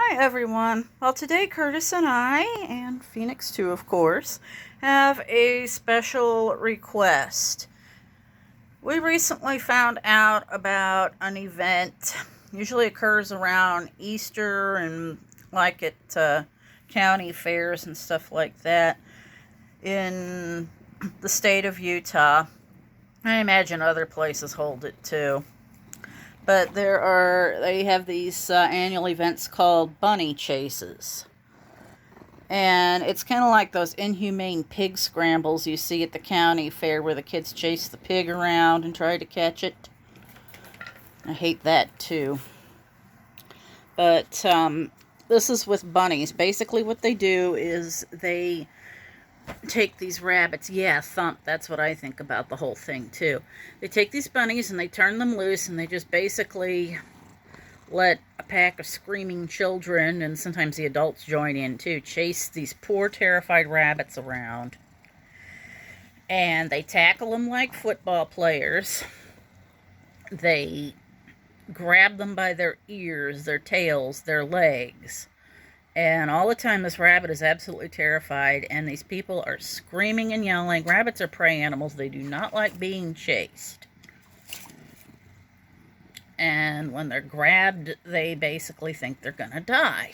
Hi everyone. Well, today Curtis and I, and Phoenix too, of course, have a special request. We recently found out about an event, usually occurs around Easter and like at county fairs and stuff like that in the state of Utah. I imagine other places hold it too. But they have these annual events called bunny chases. And it's kind of like those inhumane pig scrambles you see at the county fair where the kids chase the pig around and try to catch it. I hate that too. But this is with bunnies. Basically what they do is they take these rabbits. Yeah, thump. That's what I think about the whole thing too. They take these bunnies and they turn them loose and they just basically let a pack of screaming children, and sometimes the adults join in too, chase these poor terrified rabbits around. And they tackle them like football players. They grab them by their ears, their tails, their legs. And all the time this rabbit is absolutely terrified, and these people are screaming and yelling. Rabbits are prey animals. They do not like being chased. And when they're grabbed, they basically think they're going to die.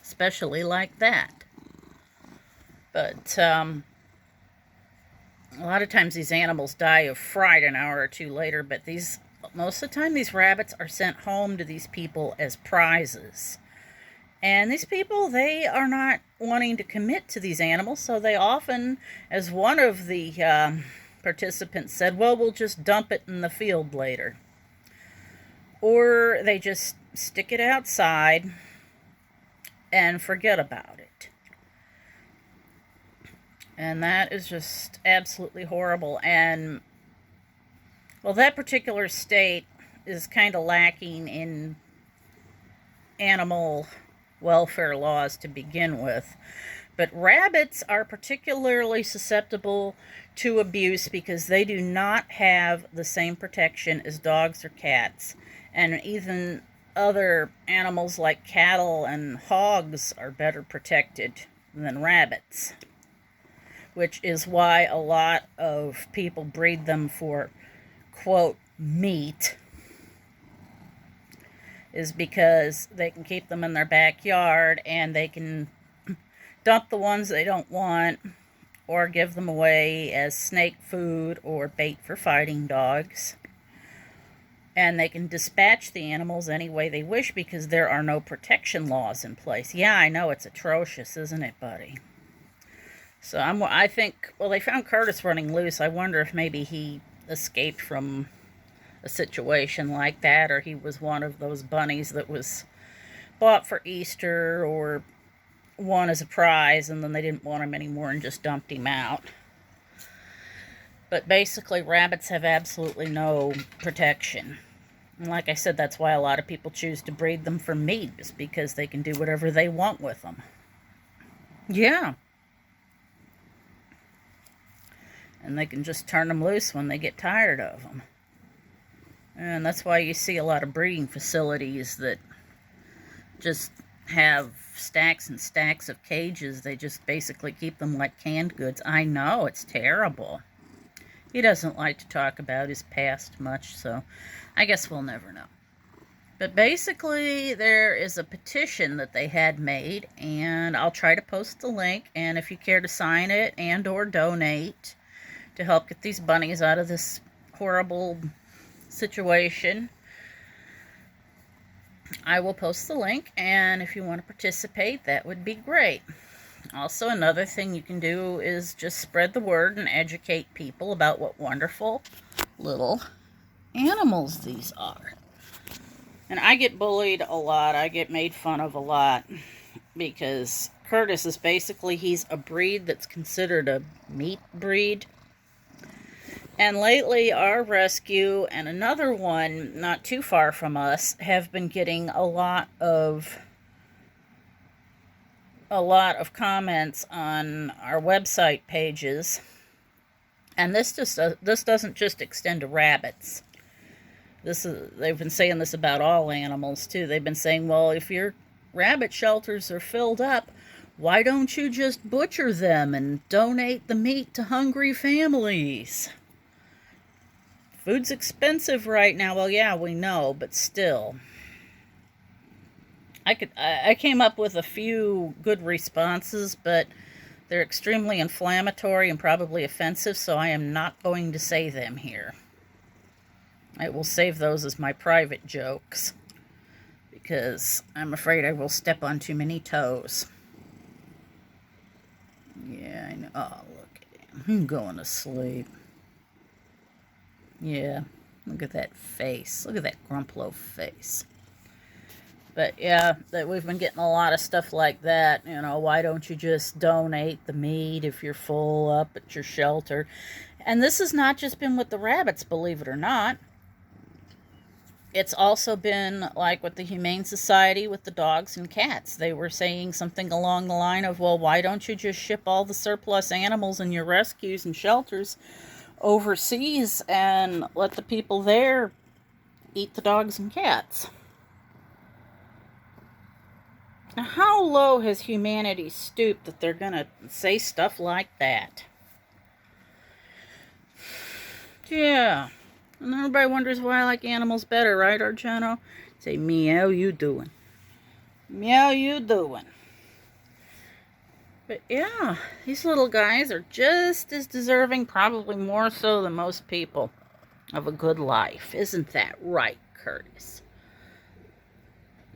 Especially like that. But a lot of times these animals die of fright an hour or two later, but most of the time these rabbits are sent home to these people as prizes. And these people, they are not wanting to commit to these animals, so they often, as one of the participants said, well, we'll just dump it in the field later. Or they just stick it outside and forget about it. And that is just absolutely horrible. And, well, that particular state is kind of lacking in animal welfare laws to begin with. But rabbits are particularly susceptible to abuse because they do not have the same protection as dogs or cats. And even other animals like cattle and hogs are better protected than rabbits. Which is why a lot of people breed them for, quote, meat. Is because they can keep them in their backyard and they can dump the ones they don't want or give them away as snake food or bait for fighting dogs. And they can dispatch the animals any way they wish because there are no protection laws in place. Yeah, I know, it's atrocious, isn't it, buddy? So I think, well, they found Curtis running loose. I wonder if maybe he escaped from a situation like that, or he was one of those bunnies that was bought for Easter or won as a prize, and then they didn't want him anymore and just dumped him out. But basically, rabbits have absolutely no protection. And like I said, that's why a lot of people choose to breed them for meat, is because they can do whatever they want with them. Yeah. And they can just turn them loose when they get tired of them. And that's why you see a lot of breeding facilities that just have stacks and stacks of cages. They just basically keep them like canned goods. I know, it's terrible. He doesn't like to talk about his past much, so I guess we'll never know. But basically, there is a petition that they had made, and I'll try to post the link, and if you care to sign it and or donate to help get these bunnies out of this horrible situation, I will post the link, and if you want to participate, that would be great. Also, another thing you can do is just spread the word and educate people about what wonderful little animals these are. And I get bullied a lot. I get made fun of a lot because Curtis is basically, he's a breed that's considered a meat breed. And lately, our rescue and another one not too far from us have been getting a lot of comments on our website pages. And this doesn't just extend to rabbits. They've been saying this about all animals too. They've been saying, well, if you're rabbit shelters are filled up, why don't you just butcher them and donate the meat to hungry families? Food's expensive right now. Well, yeah, we know, but still. I came up with a few good responses, but they're extremely inflammatory and probably offensive, so I am not going to say them here. I will save those as my private jokes, because I'm afraid I will step on too many toes. Yeah, I know. Oh, look at him. I'm going to sleep. Yeah, look at that face. Look at that Grumplo face. But yeah, we've been getting a lot of stuff like that. You know, why don't you just donate the meat if you're full up at your shelter? And this has not just been with the rabbits, believe it or not. It's also been like with the Humane Society with the dogs and cats. They were saying something along the line of, well, why don't you just ship all the surplus animals in your rescues and shelters overseas and let the people there eat the dogs and cats? Now, how low has humanity stooped that they're going to say stuff like that? Yeah. And everybody wonders why I like animals better, right, Argento? Say, meow, you doing. Meow, you doing. But yeah, these little guys are just as deserving, probably more so than most people, of a good life. Isn't that right, Curtis?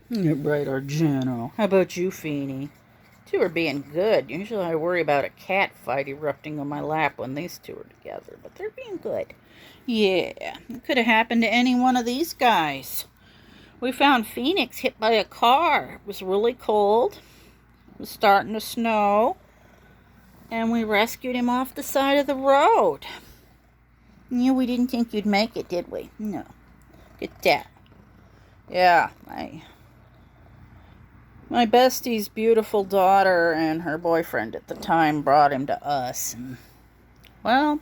You're right, Argento. How about you, Feeny? Two are being good. Usually I worry about a cat fight erupting on my lap when these two are together, but they're being good. Yeah, it could have happened to any one of these guys. We found Phoenix hit by a car. It was really cold. It was starting to snow. And we rescued him off the side of the road. Yeah, we didn't think you'd make it, did we? No. Good that. Yeah, my bestie's beautiful daughter and her boyfriend at the time brought him to us. And, well,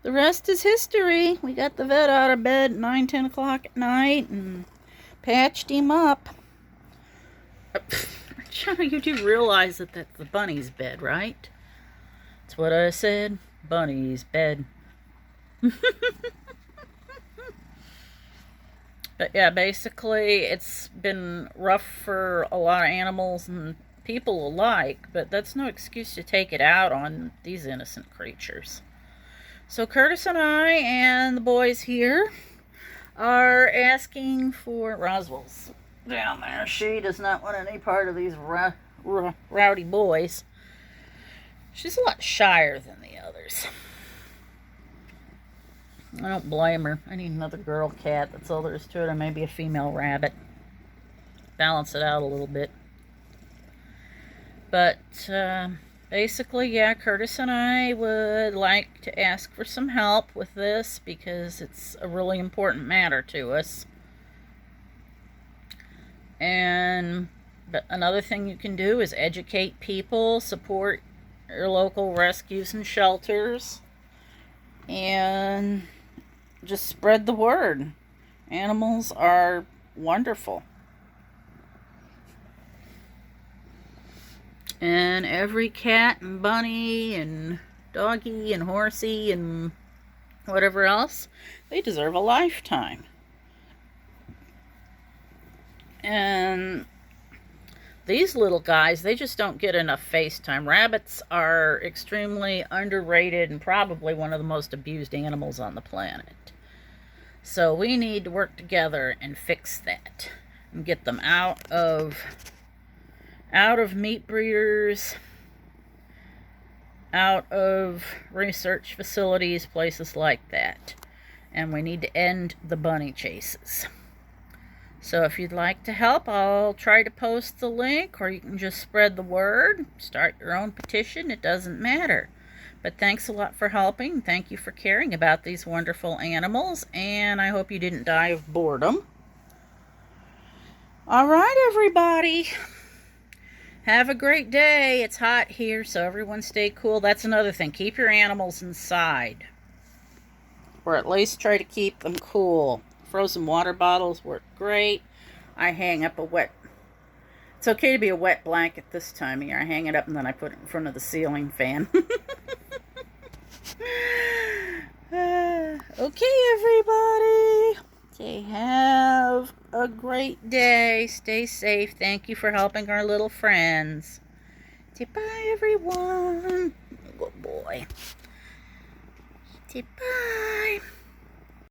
the rest is history. We got the vet out of bed at 9, 10 o'clock at night and patched him up. You do realize that that's the Bunnies' bed, right? That's what I said. Bunnies' bed. But yeah, basically it's been rough for a lot of animals and people alike, but that's no excuse to take it out on these innocent creatures. So Curtis and I and the boys here are asking for... Roswell's down there. She does not want any part of these rowdy boys. She's a lot shyer than the others. I don't blame her. I need another girl cat. That's all there is to it. Or maybe a female rabbit. Balance it out a little bit. But basically, yeah, Curtis and I would like to ask for some help with this because it's a really important matter to us. And but another thing you can do is educate people, support your local rescues and shelters, and just spread the word. Animals are wonderful. And every cat and bunny and doggy and horsey and whatever else, they deserve a lifetime. And these little guys, they just don't get enough face time. Rabbits are extremely underrated and probably one of the most abused animals on the planet. So we need to work together and fix that and get them out of meat breeders, out of research facilities, places like that. And we need to end the bunny chases. So if you'd like to help, I'll try to post the link, or you can just spread the word, start your own petition, it doesn't matter. But thanks a lot for helping. Thank you for caring about these wonderful animals, and I hope you didn't die of boredom. All right, everybody. Have a great day. It's hot here, so everyone stay cool. That's another thing. Keep your animals inside, or at least try to keep them cool. Frozen water bottles work great. I hang up a wet It's okay to be a wet blanket this time of year. I hang it up and then I put it in front of the ceiling fan. Okay, everybody. Okay, have a great day. Stay safe. Thank you for helping our little friends. Okay, bye, everyone. Good boy. Okay, bye.